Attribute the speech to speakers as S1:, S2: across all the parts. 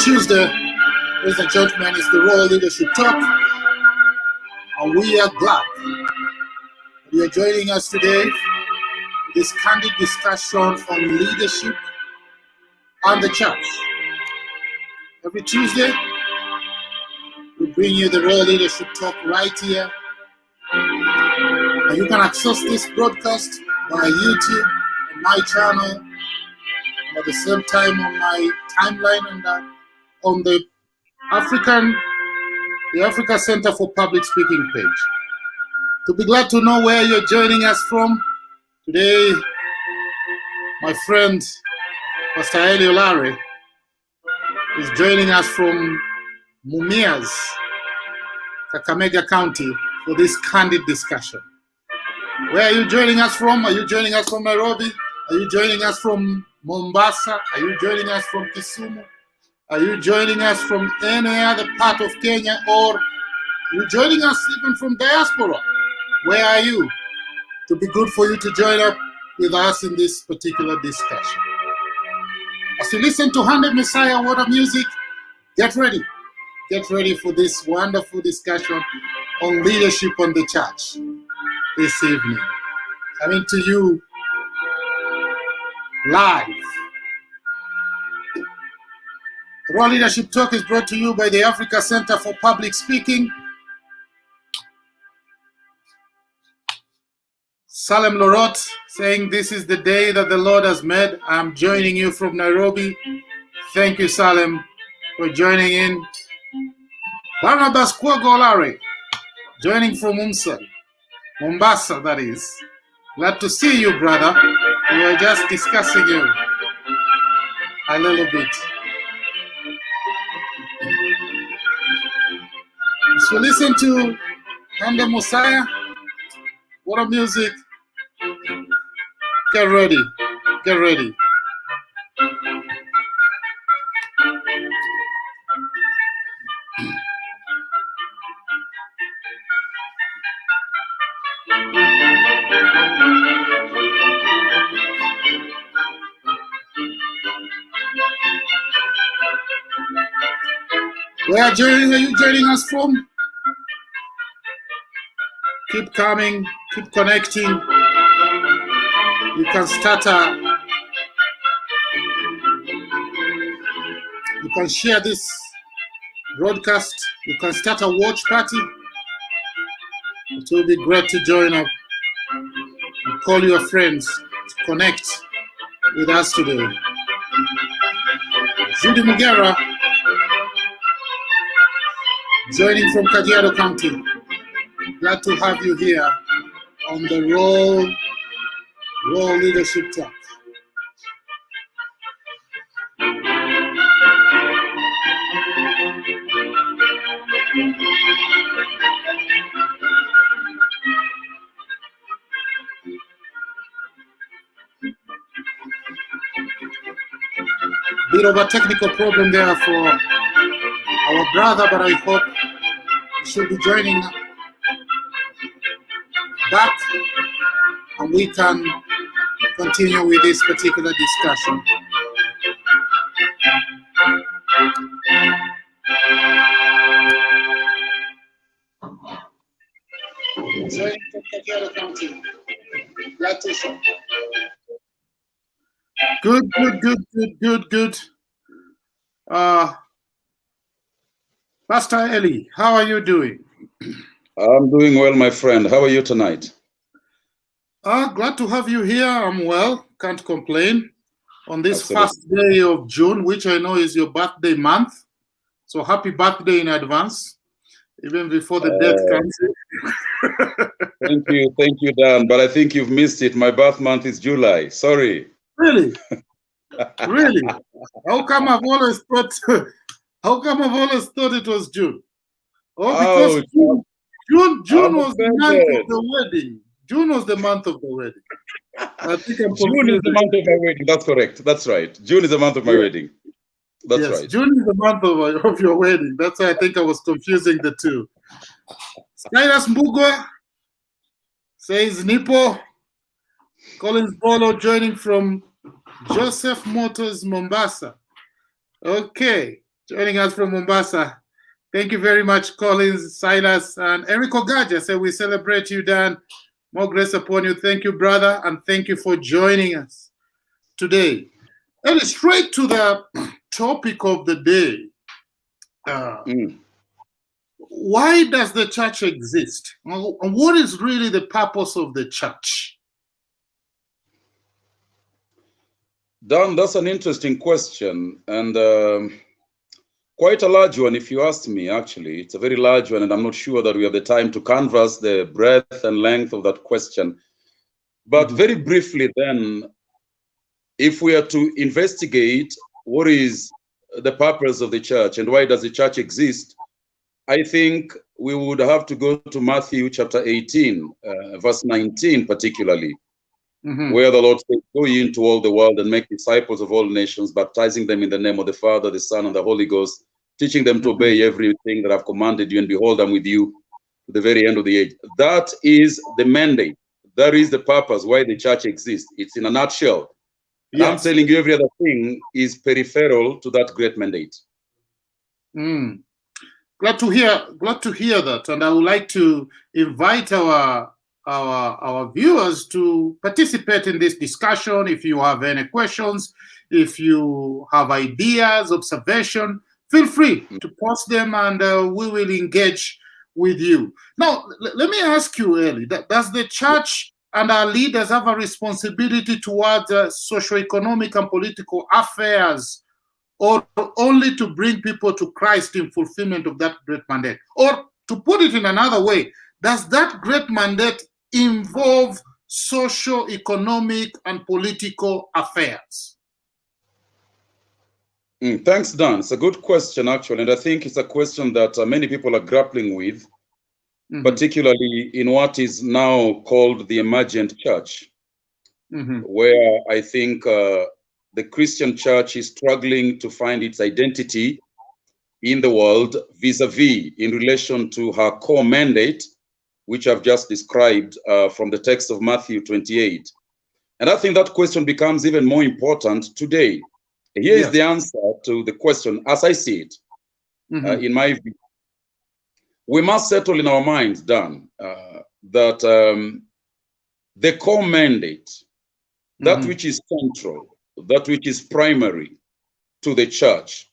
S1: Tuesday, ladies and gentlemen, it's the Royal Leadership Talk, and we are glad you are joining us today for this candid discussion on leadership and the church. Every Tuesday, we bring you the Royal Leadership Talk right here, and you can access this broadcast via YouTube on my channel, and at the same time on my timeline on the Africa Center for Public Speaking page. To be glad to know where you're joining us from today, my friend Pastor Elly Olare is joining us from Mumias, Kakamega County, for this candid discussion. Where are you joining us from? Are you joining us from Nairobi? Are you joining us from Mombasa? Are you joining us from Kisumu? Are you joining us from any other part of Kenya? Or are you joining us even from diaspora? Where are you? To be good for you to join up with us in this particular discussion. As you listen to 100 Messiah Water Music, get ready. Get ready for this wonderful discussion on leadership on the church this evening. Coming to you live. The Royal Leadership Talk is brought to you by the Africa Center for Public Speaking. Salem Lorot saying, "This is the day that the Lord has made." I'm joining you from Nairobi. Thank you, Salem, for joining in. Barnabas Kwagolare, joining from Mombasa, that is. Glad to see you, brother. We were just discussing you a little bit. So listen to Hande Messiah, Water Music. Get ready. Get ready. Where are you joining us from? Keep coming, keep connecting. You can start you can share this broadcast. You can start a watch party. It will be great to join up and call your friends to connect with us today. Judy Mugera, joining from Kajiado County. Glad to have you here on the Royal Leadership Talk. Bit of a technical problem there for our brother, but I hope he should be joining back and we can continue with this particular discussion. Joining from Kajiado County. Glad to see. Good. Pastor Elly, how are you doing?
S2: I'm doing well, my friend. How are you tonight?
S1: Glad to have you here. I'm well. Can't complain. On this first day of June, which I know is your birthday month. So happy birthday in advance, even before the death comes in.
S2: Thank you, Dan. But I think you've missed it. My birth month is July. Sorry.
S1: Really? Really? How come I've always thought it was June? Oh, because June was the month of the wedding. June was the month of the wedding. I think
S2: June is the month of my wedding. That's correct. That's right. June is the month of my wedding. That's right.
S1: June is the month of your wedding. That's why I think I was confusing the two. Silas Mbugwa says Nipo. Collins Bolo joining from Joseph Motors, Mombasa. Okay. joining us from Mombasa. Thank you very much, Collins, Silas, and Eric Ogaja. So we celebrate you, Dan. More grace upon you. Thank you, brother, and thank you for joining us today. And straight to the topic of the day. Why does the church exist? And what is really the purpose of the church?
S2: Dan, that's an interesting question, and quite a large one, if you ask me, actually. It's a very large one, and I'm not sure that we have the time to canvass the breadth and length of that question. But very briefly then, if we are to investigate what is the purpose of the church and why does the church exist, I think we would have to go to Matthew chapter 18, verse 19 particularly, where the Lord says, "Go ye into all the world and make disciples of all nations, baptizing them in the name of the Father, the Son, and the Holy Ghost, teaching them to obey everything that I've commanded you, and behold, I'm with you to the very end of the age." That is the mandate. That is the purpose why the church exists. It's in a nutshell. And I'm telling you, every other thing is peripheral to that great mandate.
S1: Glad to hear that, and I would like to invite our viewers to participate in this discussion. If you have any questions, if you have ideas, observation, feel free to post them, and we will engage with you. Now, let me ask you, Elly, does the church and our leaders have a responsibility towards socio-economic and political affairs, or only to bring people to Christ in fulfillment of that great mandate? Or to put it in another way, does that great mandate involve socio-economic and political affairs?
S2: Thanks, Dan. It's a good question, actually, and I think it's a question that many people are grappling with, particularly in what is now called the emergent church, where I think the Christian church is struggling to find its identity in the world vis-a-vis in relation to her core mandate, which I've just described from the text of Matthew 28. And I think that question becomes even more important today. Here is the answer to the question as I see it, in my view. We must settle in our minds, Dan, that the core mandate, that which is central, that which is primary to the church,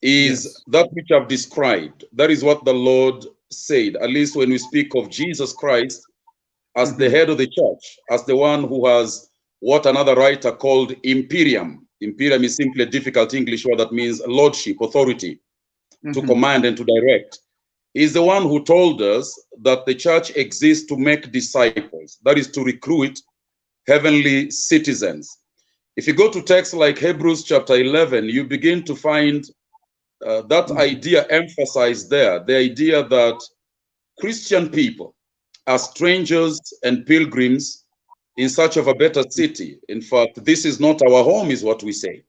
S2: is that which I've described. That is what the Lord said, at least when we speak of Jesus Christ as the head of the church, as the one who has what another writer called imperium. Imperium is simply a difficult English word that means lordship, authority, to command and to direct. He's the one who told us that the church exists to make disciples, that is to recruit heavenly citizens. If you go to texts like Hebrews chapter 11, you begin to find that idea emphasized there, the idea that Christian people are strangers and pilgrims in search of a better city. In fact, this is not our home, is what we say.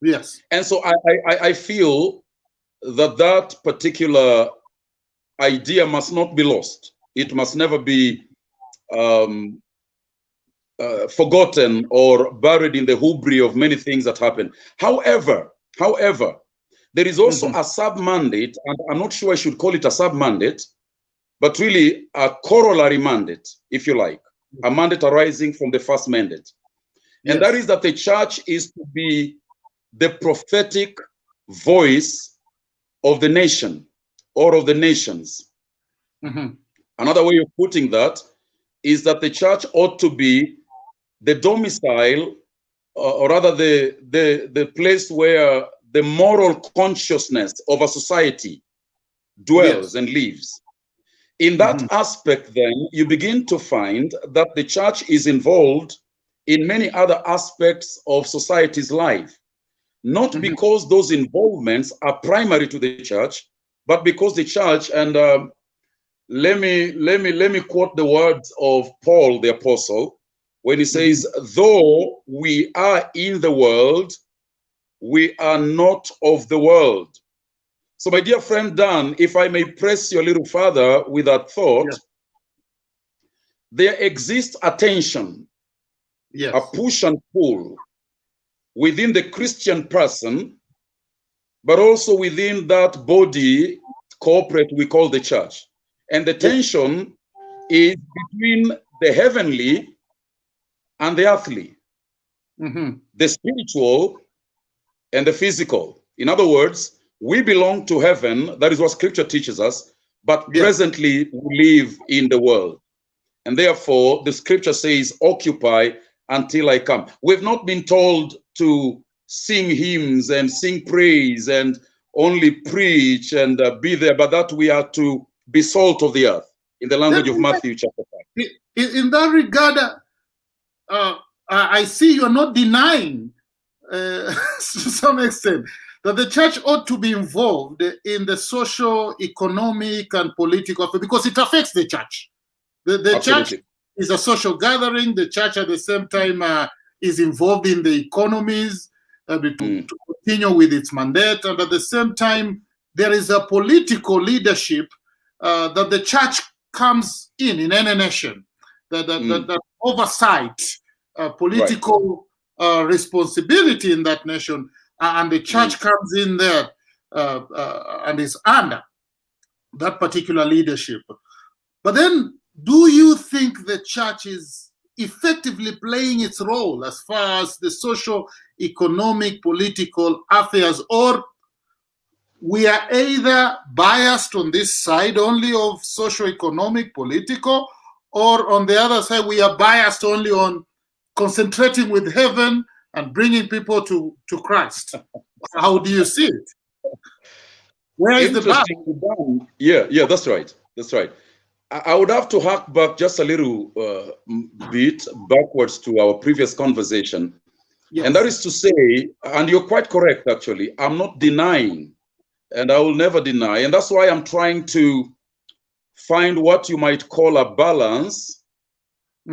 S1: Yes.
S2: And so I feel that that particular idea must not be lost. It must never be forgotten or buried in the hubris of many things that happen. However, there is also a sub-mandate, and I'm not sure I should call it a sub-mandate, but really a corollary mandate, if you like, a mandate arising from the first mandate. And that is that the church is to be the prophetic voice of the nation or of the nations. Another way of putting that is that the church ought to be the domicile, or rather the place where the moral consciousness of a society dwells and lives. In that aspect, then, you begin to find that the church is involved in many other aspects of society's life, not because those involvements are primary to the church, but because the church, and let me quote the words of Paul the Apostle when he says, "Though we are in the world, we are not of the world." So, my dear friend Dan, if I may press you a little further with that thought, there exists a tension, a push and pull within the Christian person but also within that body corporate we call the church. And the tension is between the heavenly and the earthly, the spiritual and the physical. In other words, we belong to heaven. That is what scripture teaches us. But presently we live in the world. And therefore, the scripture says, occupy until I come. We've not been told to sing hymns and sing praise and only preach and be there, but that we are to be salt of the earth, in the language of Matthew chapter 5.
S1: In that regard, I see you're not denying, to some extent, that the church ought to be involved in the social, economic, and political, because it affects the church. The church is a social gathering. The church, at the same time, is involved in the economies to continue with its mandate. And at the same time, there is a political leadership that the church comes in any nation, that oversight political responsibility in that nation, and the church comes in there and is under that particular leadership. But then, do you think the church is effectively playing its role as far as the social, economic, political affairs, or we are either biased on this side only of social, economic, political, or on the other side we are biased only on concentrating with heaven and bringing people to Christ? How do you see it? Where is the balance?
S2: Yeah, that's right. That's right. I would have to hark back just a little bit backwards to our previous conversation. Yes. And that is to say, and you're quite correct, actually, I'm not denying, and I will never deny. And that's why I'm trying to find what you might call a balance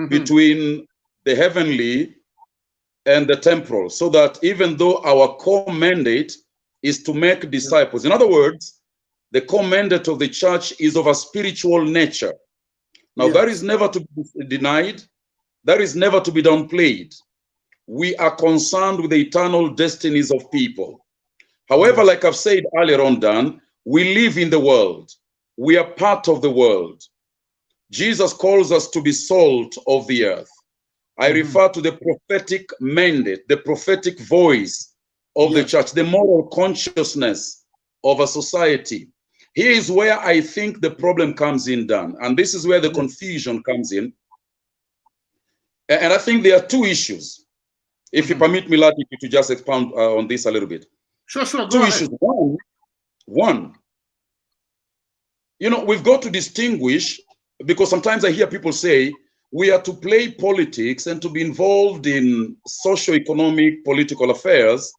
S2: between the heavenly and the temporal, so that even though our core mandate is to make disciples, in other words, the core mandate of the church is of a spiritual nature. Now, that is never to be denied. That is never to be downplayed. We are concerned with the eternal destinies of people. However, like I've said earlier on, Dan, we live in the world. We are part of the world. Jesus calls us to be salt of the earth. I refer to the prophetic mandate, the prophetic voice of the church, the moral consciousness of a society. Here is where I think the problem comes in, Dan, and this is where the confusion comes in. And I think there are two issues. If you permit me, Lati, to just expound on this a little bit.
S1: Sure.
S2: Two issues. One, you know, we've got to distinguish, because sometimes I hear people say we are to play politics and to be involved in socio-economic political affairs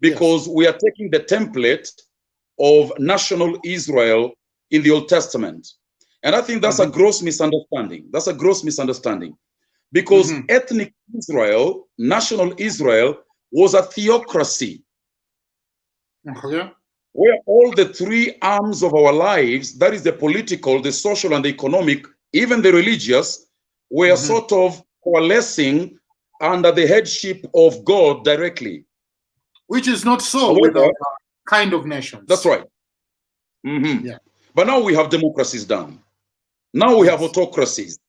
S2: because we are taking the template of national Israel in the Old Testament. And I think that's a gross misunderstanding. That's a gross misunderstanding. Because ethnic Israel, national Israel, was a theocracy. Where all the three arms of our lives, that is the political, the social, and the economic, even the religious, were sort of coalescing under the headship of God directly.
S1: Which is not so with our kind of nations.
S2: That's right. But now we have democracies done. Now we have autocracies.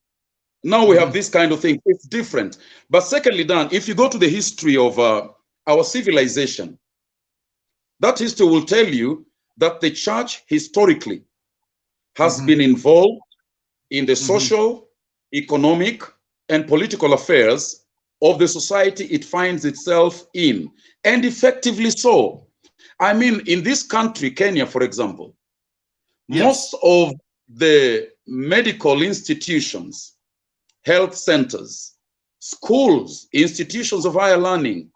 S2: Now we have this kind of thing. It's different. But secondly, Dan, if you go to the history of our civilization, that history will tell you that the church historically has been involved in the social, economic, and political affairs of the society it finds itself in, and effectively so. I mean, in this country, Kenya, for example, most of the medical institutions, health centers, schools, institutions of higher learning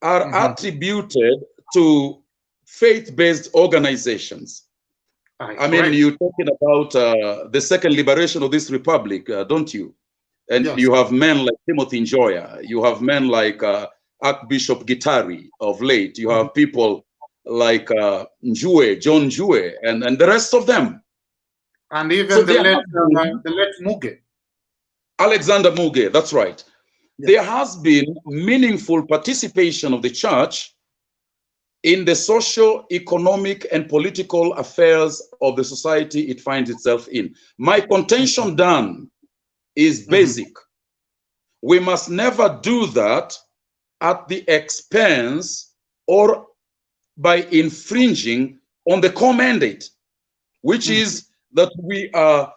S2: are attributed to faith-based organizations. I mean, you're talking about the second liberation of this republic, don't you? And you have men like Timothy Njoya, you have men like Archbishop Gitari of late, you have people like John Njue, and the rest of them.
S1: And even the late Muge.
S2: Alexander Muge, that's right. There has been meaningful participation of the church in the social, economic, and political affairs of the society it finds itself in. My contention, Dan, is basic. We must never do that at the expense or by infringing on the core mandate, which is that we are,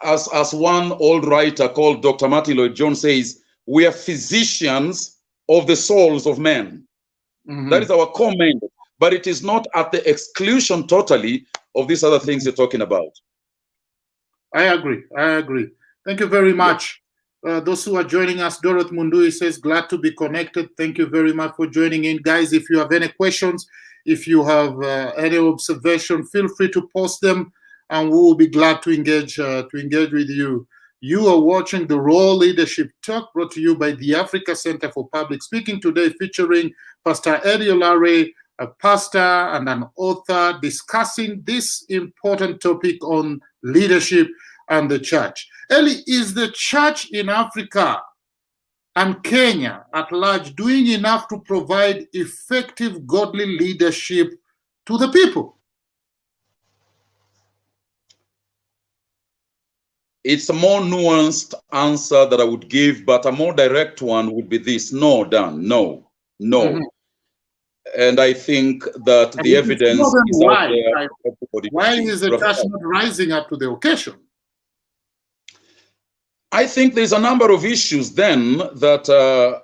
S2: as one old writer called Dr. Martin Lloyd-Jones says, we are physicians of the souls of men. That is our core mandate, but it is not at the exclusion totally of these other things you're talking about.
S1: I agree. Thank you very much. Those who are joining us, Dorothy Mundui says, glad to be connected. Thank you very much for joining in. Guys, if you have any questions, if you have any observation, feel free to post them, and we will be glad to engage with you. You are watching the Raw Leadership Talk, brought to you by the Africa Center for Public Speaking, today featuring Pastor Elly Olare, a pastor and an author, discussing this important topic on leadership and the church. Elly, is the church in Africa and Kenya at large doing enough to provide effective godly leadership to the people?
S2: It's a more nuanced answer that I would give, but a more direct one would be this: no, Dan, no. And I think that the evidence is out there.
S1: Why is the church not rising up to the occasion?
S2: I think there's a number of issues then that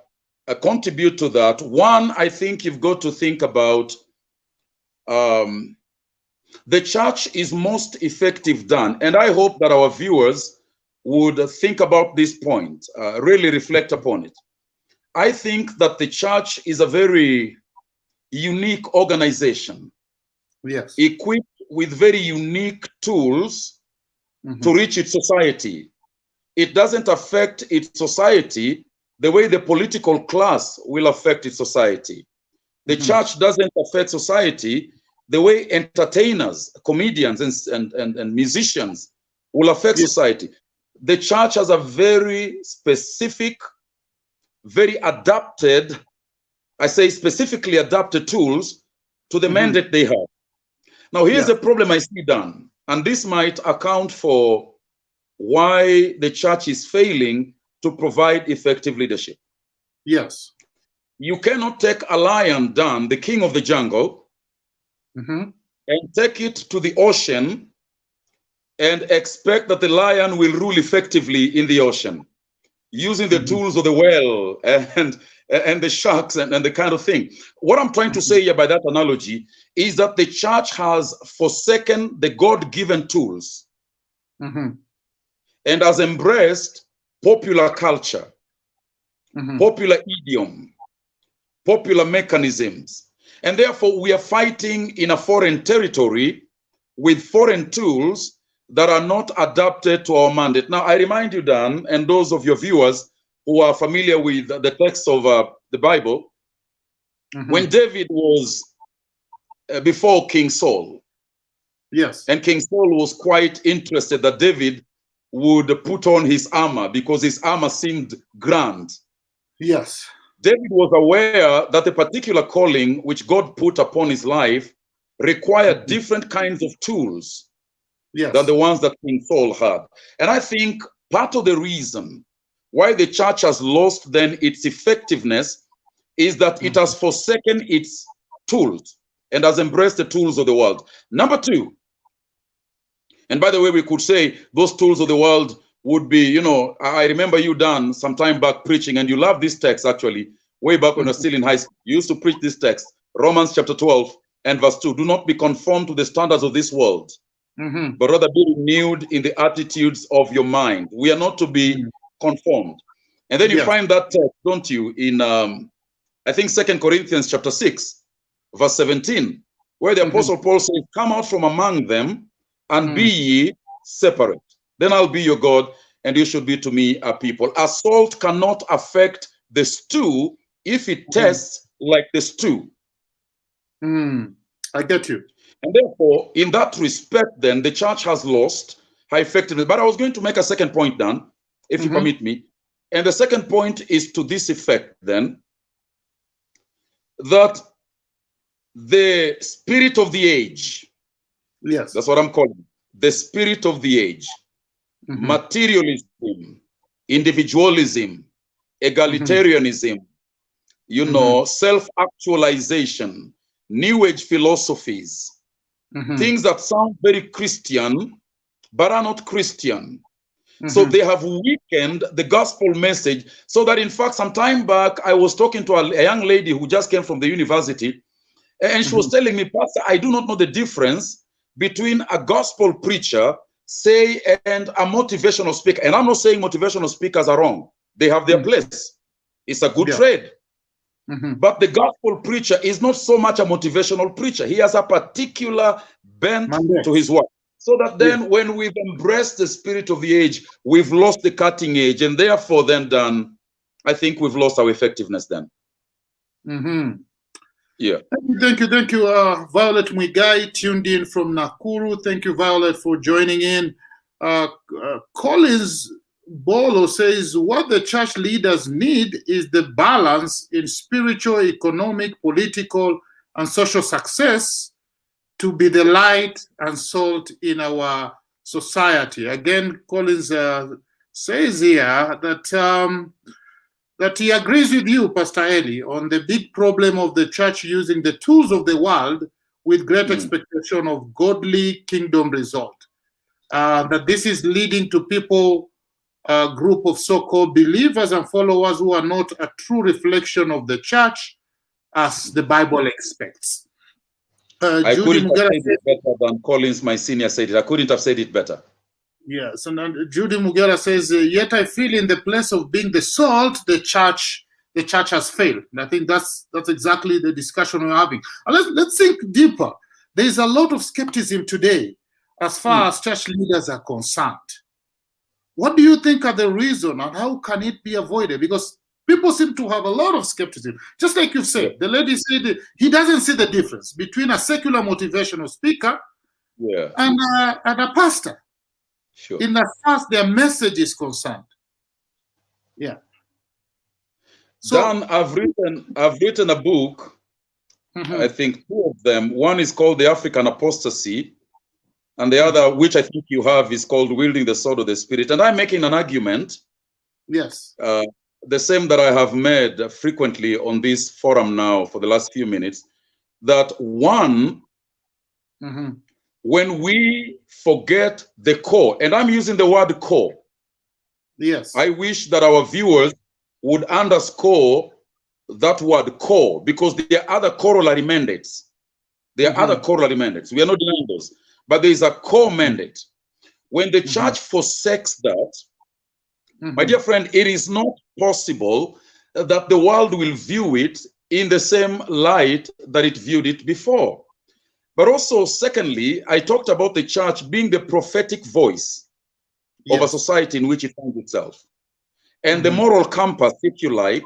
S2: contribute to that. One, I think you've got to think about the church is most effective, Dan, and I hope that our viewers would think about this point, really reflect upon it. I think that the church is a very unique organization,
S1: yes,
S2: equipped with very unique tools to reach its society. It doesn't affect its society the way the political class will affect its society. The church doesn't affect society the way entertainers, comedians, and musicians will affect society. The church has a very specific, very adapted, I say specifically adapted tools to the mandate they have. Now, here's the problem I see, Dan, and this might account for why the church is failing to provide effective leadership.
S1: Yes.
S2: You cannot take a lion, Dan, the king of the jungle, and take it to the ocean and expect that the lion will rule effectively in the ocean using the tools of the whale and the sharks and the kind of thing. What I'm trying to say here by that analogy is that the church has forsaken the God-given tools and has embraced popular culture, popular idiom, popular mechanisms. And therefore, we are fighting in a foreign territory with foreign tools that are not adapted to our mandate. Now, I remind you, Dan, and those of your viewers who are familiar with the text of the Bible, when David was before King Saul, and King Saul was quite interested that David would put on his armor because his armor seemed grand.
S1: Yes.
S2: David was aware that the particular calling which God put upon his life required different kinds of tools than the ones that King Saul had. And I think part of the reason why the church has lost then its effectiveness is that it has forsaken its tools and has embraced the tools of the world. Number two, and by the way, we could say those tools of the world would be, you know, I remember you, Dan, some time back preaching, and you love this text actually, way back when you were still in high school. You used to preach this text, Romans chapter 12 and verse 2. Do not be conformed to the standards of this world, but rather be renewed in the attitudes of your mind. We are not to be conformed. And then you find that text, don't you, in, I think, 2 Corinthians chapter 6, verse 17, where the Apostle Paul says, come out from among them and be ye separate. Then I'll be your God, and you should be to me a people. A salt cannot affect the stew if it tastes like the stew.
S1: I get you.
S2: And therefore, in that respect, then, the church has lost her effectiveness. But I was going to make a second point, Dan, if you permit me. And the second point is to this effect, then, that the spirit of the age.
S1: Yes.
S2: That's what I'm calling it. The spirit of the age. Materialism, individualism, egalitarianism, you know, self-actualization, new age philosophies, things that sound very Christian, but are not Christian. So they have weakened the gospel message, so that in fact, some time back, I was talking to a young lady who just came from the university, and she was telling me, Pastor, I do not know the difference between a gospel preacher, say, and a motivational speaker. And I'm not saying motivational speakers are wrong. They have their place. It's a good trade. But the gospel preacher is not so much a motivational preacher. He has a particular bent to his work. So that then when we've embraced the spirit of the age, we've lost the cutting edge. And therefore then done, I think we've lost our effectiveness then. Yeah.
S1: Thank you. Violet Mwigai tuned in from Nakuru. Thank you, Violet, for joining in. Collins Bolo says, what the church leaders need is the balance in spiritual, economic, political, and social success to be the light and salt in our society. Again, Collins says here that he agrees with you, Pastor Elly, on the big problem of the church using the tools of the world with great expectation of godly kingdom result. That this is leading to people, a group of so-called believers and followers who are not a true reflection of the church as the Bible expects.
S2: I couldn't have said it better than Collins, my senior, said it. I couldn't have said it better.
S1: Yes, and Judy Mugera says, yet I feel in the place of being the salt, the church has failed. And I think that's exactly the discussion we're having. And let's think deeper. There is a lot of skepticism today as far as church leaders are concerned. What do you think are the reasons, and how can it be avoided? Because people seem to have a lot of skepticism. Just like you've said, the lady said he doesn't see the difference between a secular motivational speaker and a pastor.
S2: Sure.
S1: In as far as their message is concerned. Yeah.
S2: So Dan, I've written a book, I think 2 of them. One is called The African Apostasy, and the other, which I think you have, is called Wielding the Sword of the Spirit. And I'm making an argument, the same that I have made frequently on this forum now for the last few minutes, that one, when we forget the core, and I'm using the word core.
S1: Yes.
S2: I wish that our viewers would underscore that word core, because there are other corollary mandates. There are other corollary mandates. We are not denying those. But there is a core mandate. When the church forsakes that, my dear friend, it is not possible that the world will view it in the same light that it viewed it before. But also, secondly, I talked about the church being the prophetic voice of a society in which it finds itself. And the moral compass, if you like,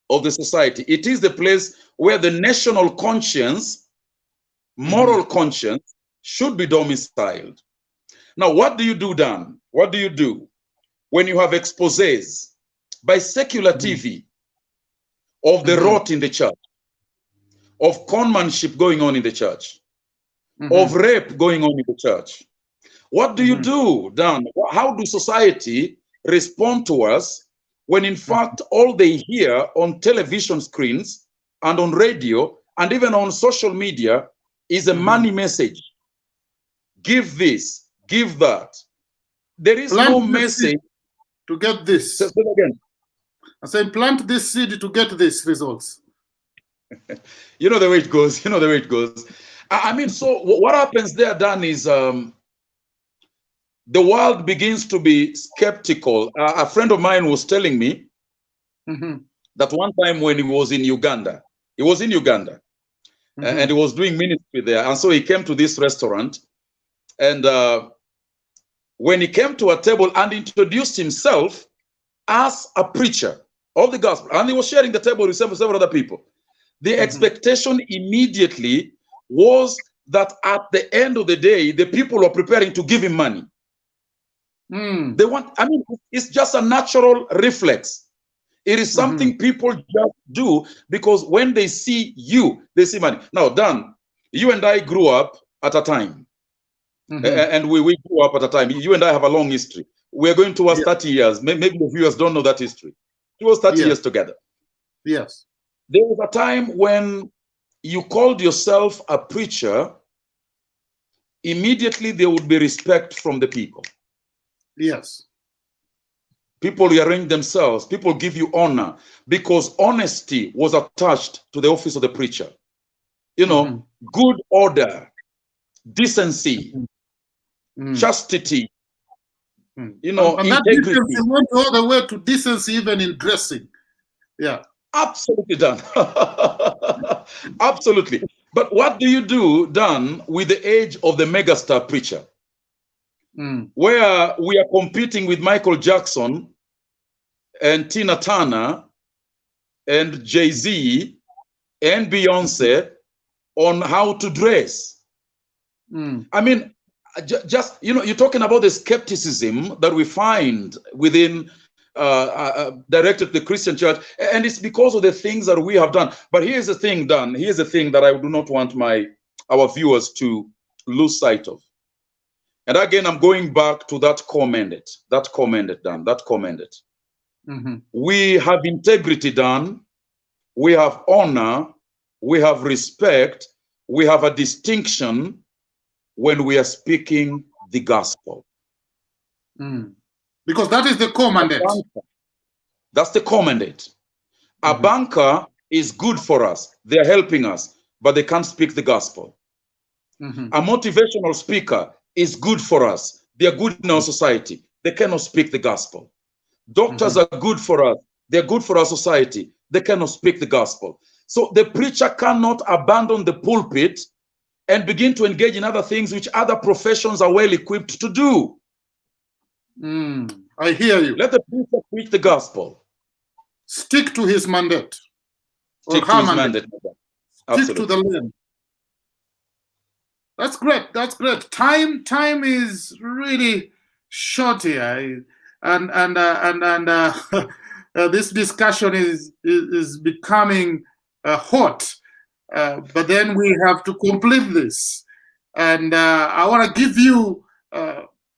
S2: of the society. It is the place where the national conscience, moral conscience, should be domiciled. Now, what do you do, Dan? What do you do when you have exposés by secular TV of the rot in the church, of conmanship going on in the church, of rape going on in the church? What do you do, Dan? How do society respond to us when in fact all they hear on television screens and on radio and even on social media is a money message? Give this, give that. There is no message
S1: to get this.
S2: Say it again.
S1: I say plant this seed to get these results.
S2: You know the way it goes. You know the way it goes. I mean, so what happens there, Dan, is the world begins to be skeptical. A friend of mine was telling me that one time when he was in Uganda, and he was doing ministry there. And so he came to this restaurant, and when he came to a table and introduced himself as a preacher of the gospel, and he was sharing the table with several other people, the expectation immediately was that at the end of the day, the people were preparing to give him money. They want, I mean, it's just a natural reflex. It is something people just do because when they see you, they see money. Now, Dan, you and I grew up at a time. And we grew up at a time. You and I have a long history. We're going towards 30 years. Maybe the viewers don't know that history. It was 30 years together.
S1: Yes.
S2: There was a time when you called yourself a preacher, immediately there would be respect from the people.
S1: Yes.
S2: People rearrange themselves. People give you honor because honesty was attached to the office of the preacher. You know, good order, decency, chastity, you know,
S1: and
S2: integrity.
S1: That decency went all the way to decency even in dressing. Yeah.
S2: Absolutely, Dan. Absolutely. But what do you do, Dan, with the age of the megastar preacher? Where we are competing with Michael Jackson and Tina Turner and Jay-Z and Beyonce on how to dress. I mean, just, you know, you're talking about the skepticism that we find within directed to the Christian church, and it's because of the things that we have done. But here's the thing, Dan. Here's the thing that I do not want our viewers to lose sight of. And again, I'm going back to that commended, Dan, that commended. We have integrity, Dan. We have honor. We have respect. We have a distinction when we are speaking the gospel.
S1: Because that is the commandant.
S2: That's the commandant. A banker is good for us. They're helping us, but they can't speak the gospel. A motivational speaker is good for us. They're good in our society. They cannot speak the gospel. Doctors are good for us. They're good for our society. They cannot speak the gospel. So the preacher cannot abandon the pulpit and begin to engage in other things which other professions are well equipped to do.
S1: I hear you.
S2: Let the preacher preach the gospel.
S1: Stick to his mandate.
S2: Stick to his mandate.
S1: Stick to the land. That's great. That's great. Time is really short here, this discussion is becoming hot. But then we have to complete this, and I want to give you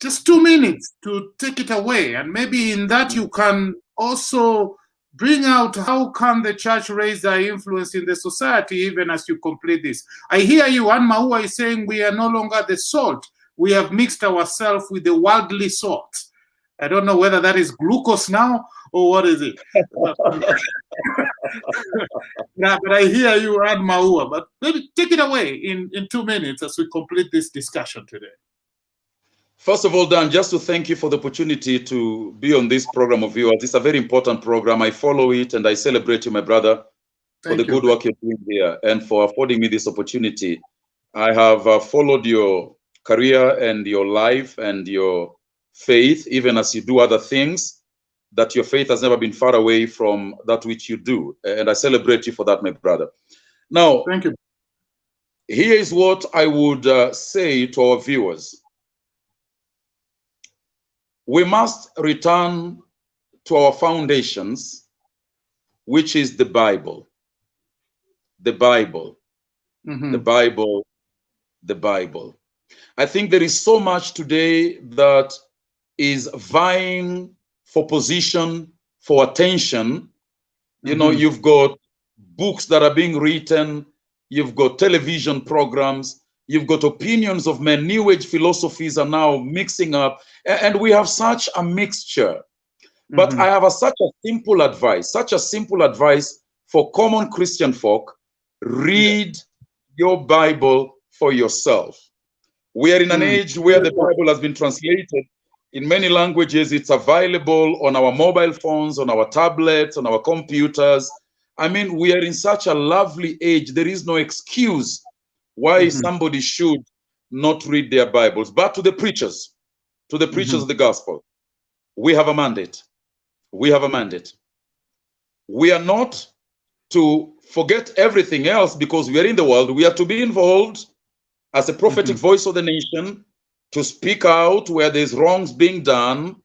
S1: just 2 minutes to take it away, and maybe in that you can also bring out how can the church raise their influence in the society even as you complete this. I hear you, Anne Maua is saying we are no longer the salt. We have mixed ourselves with the worldly salt. I don't know whether that is glucose now or what is it. But I hear you, Anne Maua. But maybe take it away in 2 minutes as we complete this discussion today.
S2: First of all, Dan, just to thank you for the opportunity to be on this program of yours. It's a very important program. I follow it and I celebrate you, my brother, for the good work you're doing here and for affording me this opportunity. I have followed your career and your life and your faith, even as you do other things, that your faith has never been far away from that which you do. And I celebrate you for that, my brother. Now,
S1: thank you.
S2: Here is what I would say to our viewers. We must return to our foundations, which is the Bible. The Bible. The Bible. The Bible. I think there is so much today that is vying for position, for attention. You know, you've got books that are being written, you've got television programs, you've got opinions of men. New Age philosophies are now mixing up, and we have such a mixture. But I have such a simple advice for common Christian folk. Read your Bible for yourself. We are in an age where the Bible has been translated in many languages. It's available on our mobile phones, on our tablets, on our computers. I mean, we are in such a lovely age. There is no excuse why somebody should not read their Bibles. But to the preachers of the gospel, we have a mandate. We have a mandate. We are not to forget everything else because we are in the world. We are to be involved as a prophetic voice of the nation, to speak out where there's wrongs being done,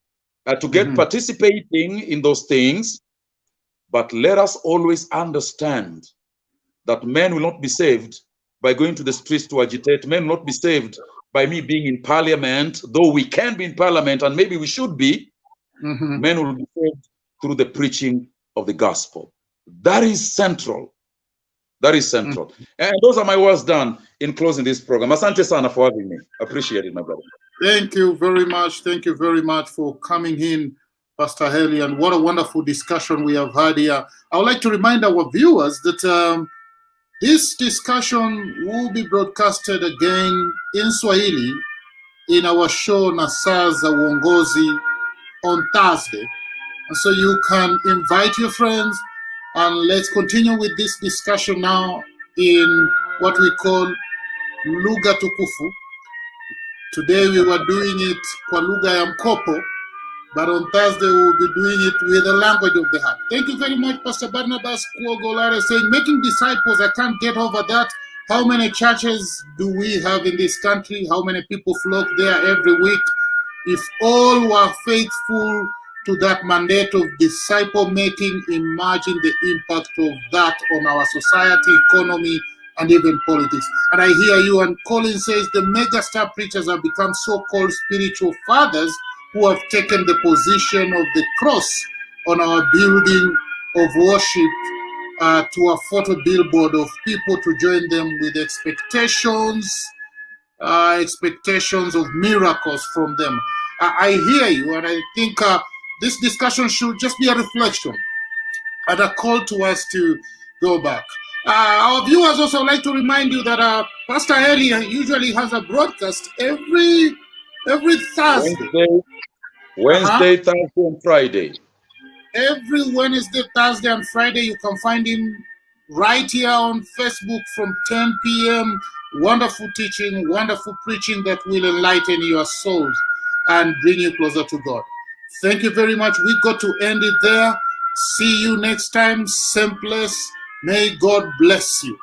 S2: to get participating in those things. But let us always understand that men will not be saved by going to the streets to agitate. Men will not be saved by me being in parliament, though we can be in parliament and maybe we should be. Men will be saved through the preaching of the gospel. That is central. That is central. And those are my words done in closing this program. Asante sana for having me. Appreciate it, my brother.
S1: Thank you very much. Thank you very much for coming in, Pastor Elly, and what a wonderful discussion we have had here. I would like to remind our viewers that this discussion will be broadcasted again in Swahili in our show Nasaza Uongozi on Thursday. And so you can invite your friends, and let's continue with this discussion now in what we call Lugha Tukufu. Today we were doing it kwa lugha ya mkopo, but on Thursday we will be doing it with the language of the heart. Thank you very much, Pastor Barnabas Elly Olare, saying, making disciples, I can't get over that. How many churches do we have in this country? How many people flock there every week? If all were faithful to that mandate of disciple making, imagine the impact of that on our society, economy, and even politics. And I hear you, and Colin says the megastar preachers have become so-called spiritual fathers who have taken the position of the cross on our building of worship to a photo billboard of people to join them with expectations of miracles from them. I hear you, and I think this discussion should just be a reflection and a call to us to go back. Our viewers also like to remind you that Pastor Elly usually has a broadcast every Thursday.
S2: Wednesday, Thursday, and Friday.
S1: Every Wednesday, Thursday, and Friday, you can find him right here on Facebook from 10 p.m. Wonderful teaching, wonderful preaching that will enlighten your souls and bring you closer to God. Thank you very much. We got to end it there. See you next time, same place. May God bless you.